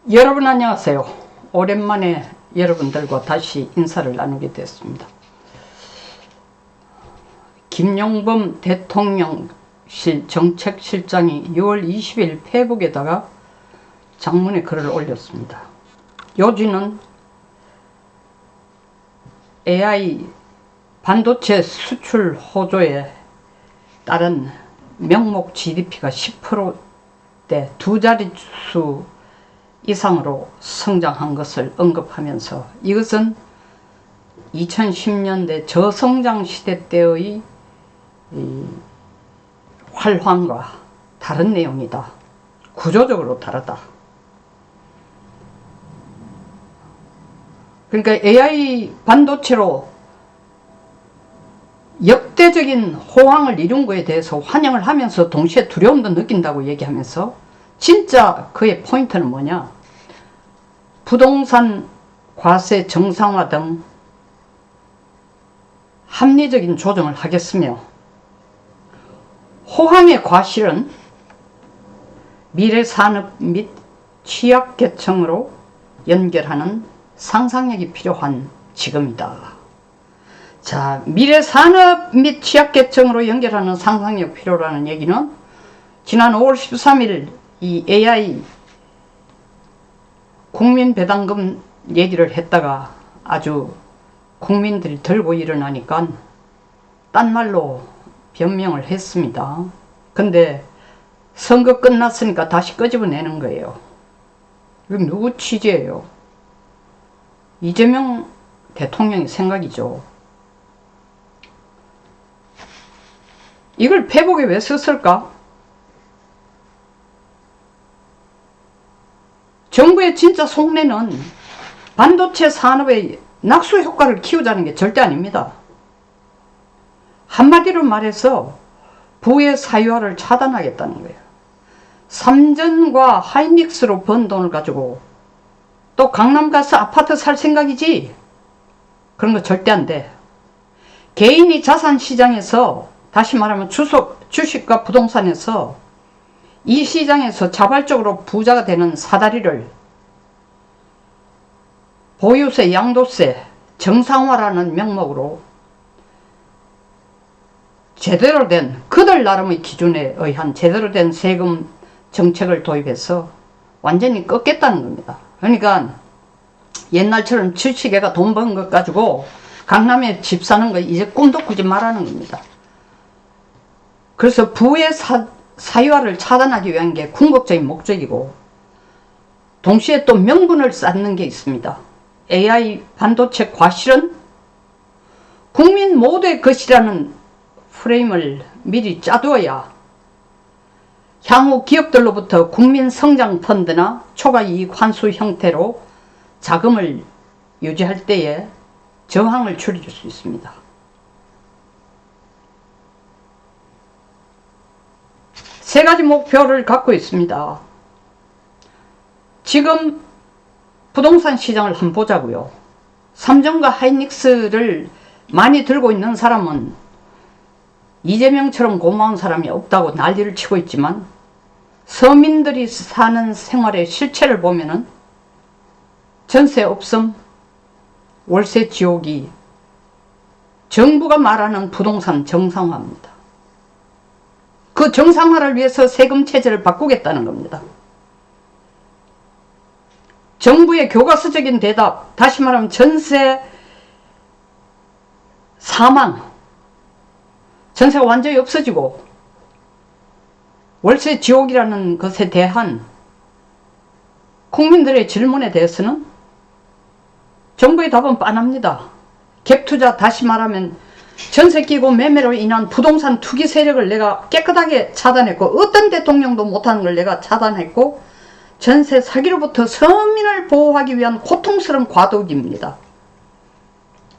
여러분 안녕하세요. 오랜만에 여러분들과 다시 인사를 나누게 됐습니다. 김용범 대통령실 정책실장이 6월 20일 페이북에다가 장문의 글을 올렸습니다. 요지는 AI 반도체 수출 호조에 따른 명목 GDP가 10%대 두 자릿수 이상으로 성장한 것을 언급하면서 이것은 2010년대 저성장 시대 때의 활황과 다른 내용이다. 구조적으로 다르다. 그러니까 AI 반도체로 역대적인 호황을 이룬 것에 대해서 환영을 하면서 동시에 두려움도 느낀다고 얘기하면서 진짜 그의 포인트는 뭐냐? 부동산 과세 정상화 등 합리적인 조정을 하겠으며 호황의 과실은 미래산업 및 취약계층으로 연결하는 상상력이 필요한 지금이다. 자, 미래산업 및 취약계층으로 연결하는 상상력 필요라는 얘기는 지난 5월 13일 이 AI 국민배당금 얘기를 했다가 아주 국민들이 들고 일어나니까 딴 말로 변명을 했습니다. 근데 선거 끝났으니까 다시 끄집어내는 거예요. 이거 누구 취재예요? 이재명 대통령의 생각이죠. 이걸 페북에 왜 썼을까? 정부의 진짜 속내는 반도체 산업의 낙수 효과를 키우자는 게 절대 아닙니다. 한마디로 말해서 부의 사유화를 차단하겠다는 거예요. 삼전과 하이닉스로 번 돈을 가지고 또 강남 가서 아파트 살 생각이지? 그런 거 절대 안 돼. 개인이 자산시장에서, 다시 말하면 주식과 부동산에서 이 시장에서 자발적으로 부자가 되는 사다리를 보유세, 양도세, 정상화라는 명목으로 제대로 된, 그들 나름의 기준에 의한 제대로 된 세금 정책을 도입해서 완전히 꺾겠다는 겁니다. 그러니까 옛날처럼 주식에가 돈 번 것 가지고 강남에 집 사는 거 이제 꿈도 꾸지 말라는 겁니다. 그래서 부의 사유화를 차단하기 위한 게 궁극적인 목적이고, 동시에 또 명분을 쌓는 게 있습니다. AI 반도체 과실은 국민 모두의 것이라는 프레임을 미리 짜두어야 향후 기업들로부터 국민성장펀드나 초과이익 환수 형태로 자금을 유지할 때에 저항을 줄일 수 있습니다. 세 가지 목표를 갖고 있습니다. 지금 부동산 시장을 한번 보자고요. 삼성과 하이닉스를 많이 들고 있는 사람은 이재명처럼 고마운 사람이 없다고 난리를 치고 있지만, 서민들이 사는 생활의 실체를 보면은 전세 없음, 월세 지옥이 정부가 말하는 부동산 정상화입니다. 그 정상화를 위해서 세금 체제를 바꾸겠다는 겁니다. 정부의 교과서적인 대답, 다시 말하면 전세 사망, 전세가 완전히 없어지고 월세 지옥이라는 것에 대한 국민들의 질문에 대해서는 정부의 답은 빤합니다. 갭투자, 다시 말하면 전세 끼고 매매로 인한 부동산 투기 세력을 내가 깨끗하게 차단했고, 어떤 대통령도 못하는 걸 내가 차단했고, 전세 사기로부터 서민을 보호하기 위한 고통스러운 과도기입니다.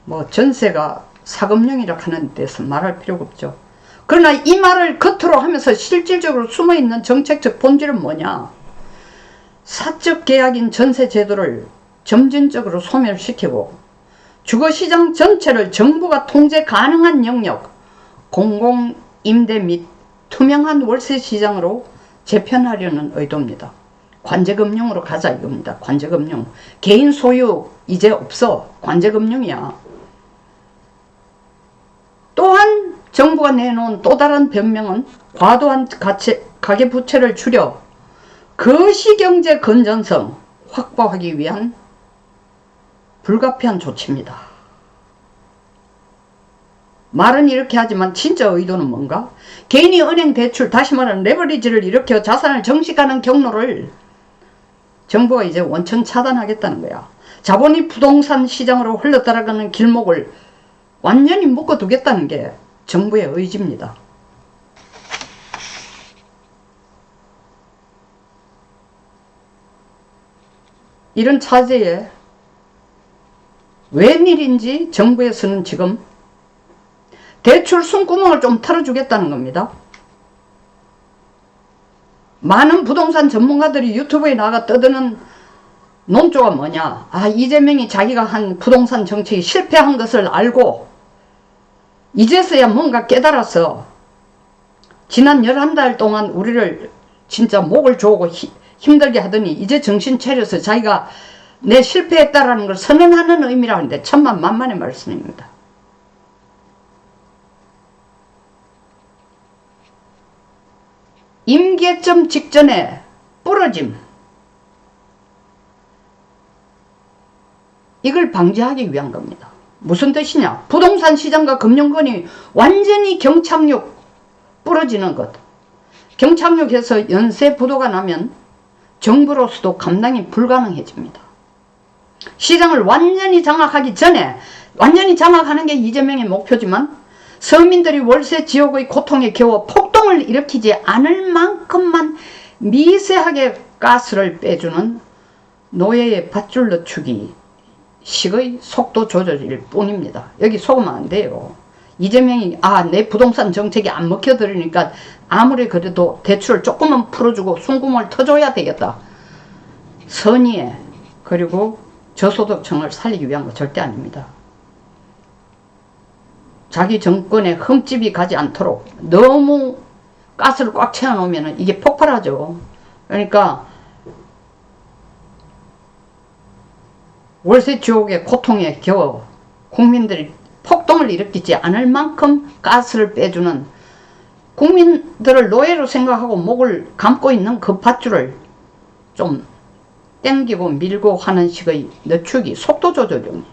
뭐 전세가 사금융이라 하는 데서 말할 필요가 없죠. 그러나 이 말을 겉으로 하면서 실질적으로 숨어있는 정책적 본질은 뭐냐? 사적 계약인 전세 제도를 점진적으로 소멸시키고 주거시장 전체를 정부가 통제 가능한 영역, 공공임대 및 투명한 월세 시장으로 재편하려는 의도입니다. 관제금융으로 가자 이겁니다. 관제금융. 개인 소유 이제 없어. 관제금융이야. 또한 정부가 내놓은 또 다른 변명은 과도한 가계부채를 줄여 거시경제 건전성 확보하기 위한 불가피한 조치입니다. 말은 이렇게 하지만 진짜 의도는 뭔가? 개인이 은행 대출, 다시 말하는 레버리지를 일으켜 자산을 정식하는 경로를 정부가 이제 원천 차단하겠다는 거야. 자본이 부동산 시장으로 흘러들어가는 길목을 완전히 묶어두겠다는 게 정부의 의지입니다. 이런 차제에 웬일인지 정부에서는 지금 대출 숨구멍을 좀 털어주겠다는 겁니다. 많은 부동산 전문가들이 유튜브에 나가 떠드는 논조가 뭐냐. 아, 이재명이 자기가 한 부동산 정책이 실패한 것을 알고 이제서야 뭔가 깨달아서 지난 11달 동안 우리를 진짜 목을 조고 힘들게 하더니 이제 정신 차려서 자기가 내 실패했다라는 걸 선언하는 의미라는데 천만만만의 말씀입니다. 임계점 직전에 부러짐, 이걸 방지하기 위한 겁니다. 무슨 뜻이냐? 부동산 시장과 금융권이 완전히 경착륙 부러지는 것. 경착륙해서 연쇄 부도가 나면 정부로서도 감당이 불가능해집니다. 시장을 완전히 장악하기 전에, 완전히 장악하는 게 이재명의 목표지만 서민들이 월세 지옥의 고통에 겨워 폭동을 일으키지 않을 만큼만 미세하게 가스를 빼주는 노예의 밧줄 늦추기 식의 속도 조절일 뿐입니다. 여기 속으면 안 돼요. 이재명이 내 부동산 정책이 안 먹혀들으니까 아무리 그래도 대출을 조금만 풀어주고 숨구멍을 터줘야 되겠다. 선의에 그리고 저소득층을 살리기 위한 거 절대 아닙니다. 자기 정권에 흠집이 가지 않도록 너무 가스를 꽉 채워놓으면 이게 폭발하죠. 그러니까 월세 지옥의 고통에 겨워 국민들이 폭동을 일으키지 않을 만큼 가스를 빼주는, 국민들을 노예로 생각하고 목을 감고 있는 그 밧줄을 좀 땡기고 밀고 하는 식의 늦추기, 속도 조절용.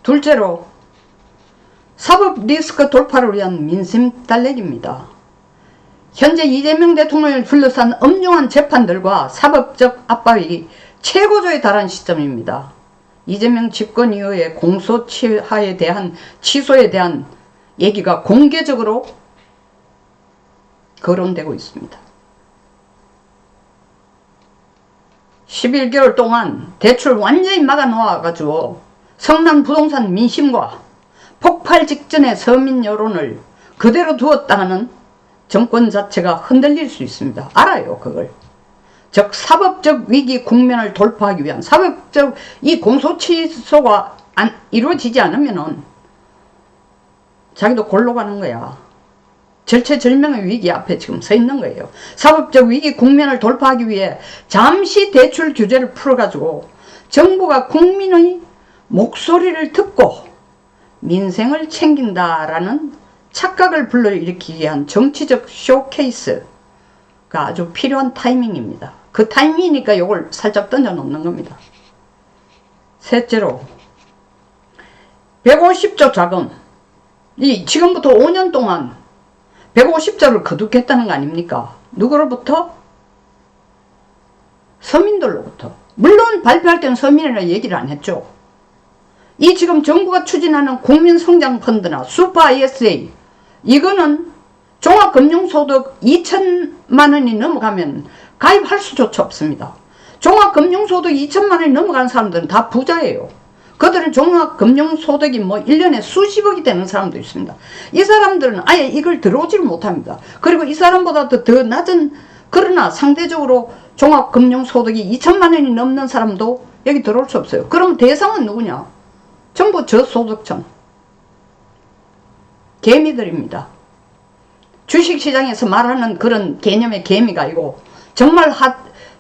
둘째로 사법 리스크 돌파를 위한 민심 달래기입니다. 현재 이재명 대통령을 둘러싼 엄중한 재판들과 사법적 압박이 최고조에 달한 시점입니다. 이재명 집권 이후에 공소시효에 대한 취소에 대한 얘기가 공개적으로 거론되고 있습니다. 11개월 동안 대출 완전히 막아 놓아가지고 성남 부동산 민심과 폭발 직전의 서민 여론을 그대로 두었다는 정권 자체가 흔들릴 수 있습니다. 알아요, 그걸. 즉 사법적 위기 국면을 돌파하기 위한, 사법적 이 공소 취소가 이루어지지 않으면은 자기도 골로 가는 거야. 절체절명의 위기 앞에 지금 서 있는 거예요. 사법적 위기 국면을 돌파하기 위해 잠시 대출 규제를 풀어가지고 정부가 국민의 목소리를 듣고 민생을 챙긴다라는 착각을 불러일으키기 위한 정치적 쇼케이스가 아주 필요한 타이밍입니다. 그 타이밍이니까 이걸 살짝 던져 놓는 겁니다. 셋째로 150조 자금, 지금부터 5년 동안 150조를 거두겠다는 거 아닙니까? 누구로부터? 서민들로부터. 물론 발표할 때는 서민이라 얘기를 안 했죠. 이 지금 정부가 추진하는 국민성장펀드나 슈퍼 ISA, 이거는 종합금융소득 2천만 원이 넘어가면 가입할 수조차 없습니다. 종합금융소득 2천만 원이 넘어가는 사람들은 다 부자예요. 그들은 종합금융소득이 1년에 수십억이 되는 사람도 있습니다. 이 사람들은 아예 이걸 들어오지를 못합니다. 그리고 이 사람보다 더 낮은, 그러나 상대적으로 종합금융소득이 2천만 원이 넘는 사람도 여기 들어올 수 없어요. 그럼 대상은 누구냐? 전부 저소득층, 개미들입니다. 주식시장에서 말하는 그런 개념의 개미가 아니고 정말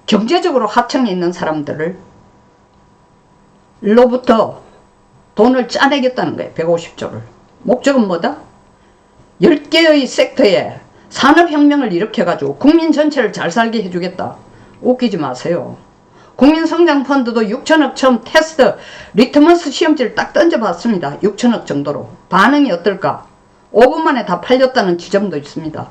경제적으로 하청에 있는 사람들을 로부터 돈을 짜내겠다는 거예요. 150조를. 목적은 뭐다? 10개의 섹터에 산업혁명을 일으켜가지고 국민 전체를 잘 살게 해주겠다. 웃기지 마세요. 국민성장펀드도 6천억 처음 테스트 리트머스 시험지를 딱 던져봤습니다. 6천억 정도로. 반응이 어떨까? 5분 만에 다 팔렸다는 지점도 있습니다.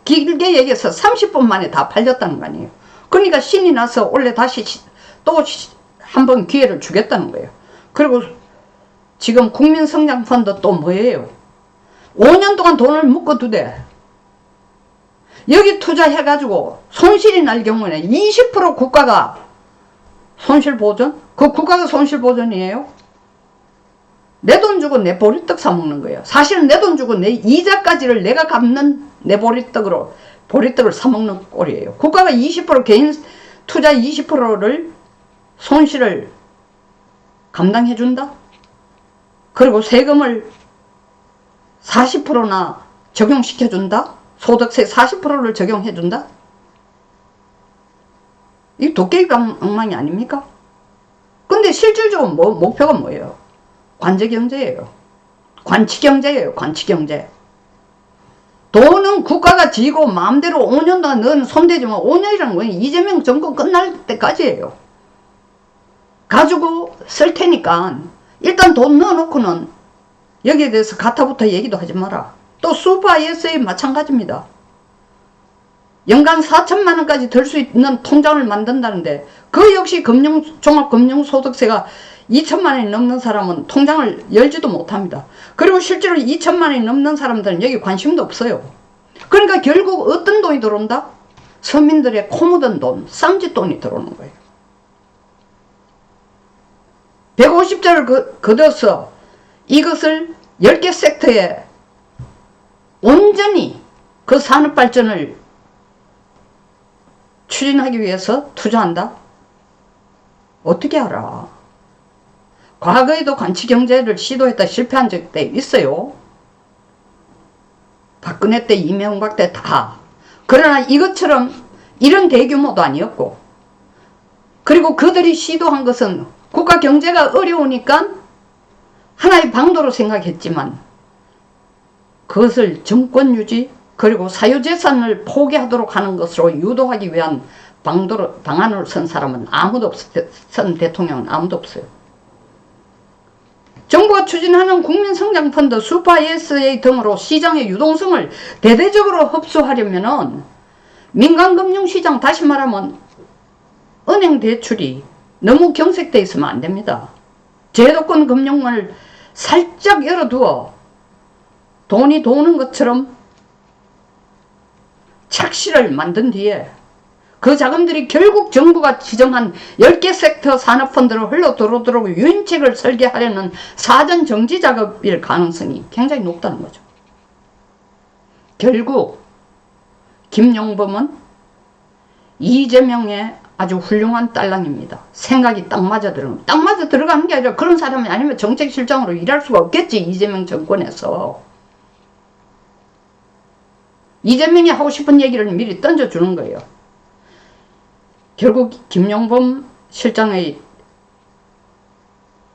길게 얘기해서 30분 만에 다 팔렸다는 거 아니에요. 그러니까 신이 나서 원래 다시 또 한 번 기회를 주겠다는 거예요. 그리고 지금 국민성장펀드 또 뭐예요? 5년 동안 돈을 묶어두대. 여기 투자해가지고 손실이 날 경우에는 20% 국가가 손실보전? 그 국가가 손실보전이에요? 내 돈 주고 내 보리떡 사먹는 거예요. 사실은 내 돈 주고 내 이자까지를 내가 갚는 내 보리떡을 사먹는 꼴이에요. 국가가 20% 개인 투자 20%를 손실을 감당해준다? 그리고 세금을 40%나 적용시켜준다? 소득세 40%를 적용해준다? 이 도깨비 방망이 아닙니까? 근데 실질적으로 목표가 뭐예요? 관제경제예요. 관치경제예요. 관치경제. 돈은 국가가 지고 마음대로 5년 동안 너는 손대지만 5년이라는 건 이재명 정권 끝날 때까지예요. 가지고 쓸 테니까 일단 돈 넣어놓고는 여기에 대해서 가타부터 얘기도 하지 마라. 또 슈퍼 ISA 마찬가지입니다. 연간 4천만 원까지 들 수 있는 통장을 만든다는데 그 역시 종합금융소득세가 2천만 원이 넘는 사람은 통장을 열지도 못합니다. 그리고 실제로 2천만 원이 넘는 사람들은 여기 관심도 없어요. 그러니까 결국 어떤 돈이 들어온다? 서민들의 코 묻은 돈, 쌈짓돈이 들어오는 거예요. 150조를 걷어서 이것을 10개 섹터에 온전히 그 산업 발전을 추진하기 위해서 투자한다? 어떻게 알아? 과거에도 관치경제를 시도했다 실패한 적도 있어요. 박근혜 때 이명박 때 다. 그러나 이것처럼 이런 대규모도 아니었고, 그리고 그들이 시도한 것은 국가 경제가 어려우니까 하나의 방도로 생각했지만 그것을 정권 유지 그리고 사유재산을 포기하도록 하는 것으로 유도하기 위한 방안을 선 사람은 아무도 없어요. 선 대통령은 아무도 없어요. 정부가 추진하는 국민성장펀드, 슈퍼 ISA 등으로 시장의 유동성을 대대적으로 흡수하려면은 민간금융시장, 다시 말하면 은행 대출이 너무 경색되어 있으면 안 됩니다. 제도권 금융을 살짝 열어두어 돈이 도는 것처럼 착시를 만든 뒤에 그 자금들이 결국 정부가 지정한 10개 섹터 산업펀드로 흘러 들어오도록 유인책을 설계하려는 사전 정지 작업일 가능성이 굉장히 높다는 거죠. 결국 김용범은 이재명의 아주 훌륭한 딸랑입니다. 생각이 딱 맞아 들어가는 게 아니라 그런 사람이 아니면 정책실장으로 일할 수가 없겠지. 이재명 정권에서. 이재명이 하고 싶은 얘기를 미리 던져주는 거예요. 결국 김용범 실장의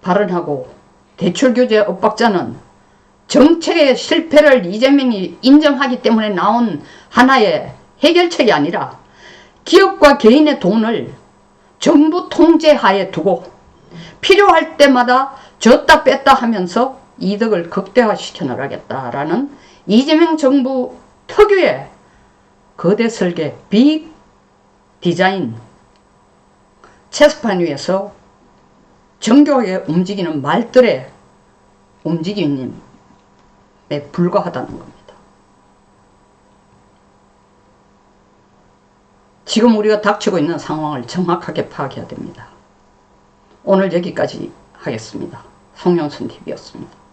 발언하고 대출규제 엇박자는 정책의 실패를 이재명이 인정하기 때문에 나온 하나의 해결책이 아니라 기업과 개인의 돈을 정부 통제하에 두고 필요할 때마다 줬다 뺐다 하면서 이득을 극대화시켜 나가겠다라는 이재명 정부 특유의 거대 설계, 빅 디자인, 체스판 위에서 정교하게 움직이는 말들의 움직임에 불과하다는 겁니다. 지금 우리가 닥치고 있는 상황을 정확하게 파악해야 됩니다. 오늘 여기까지 하겠습니다. 송영순TV였습니다.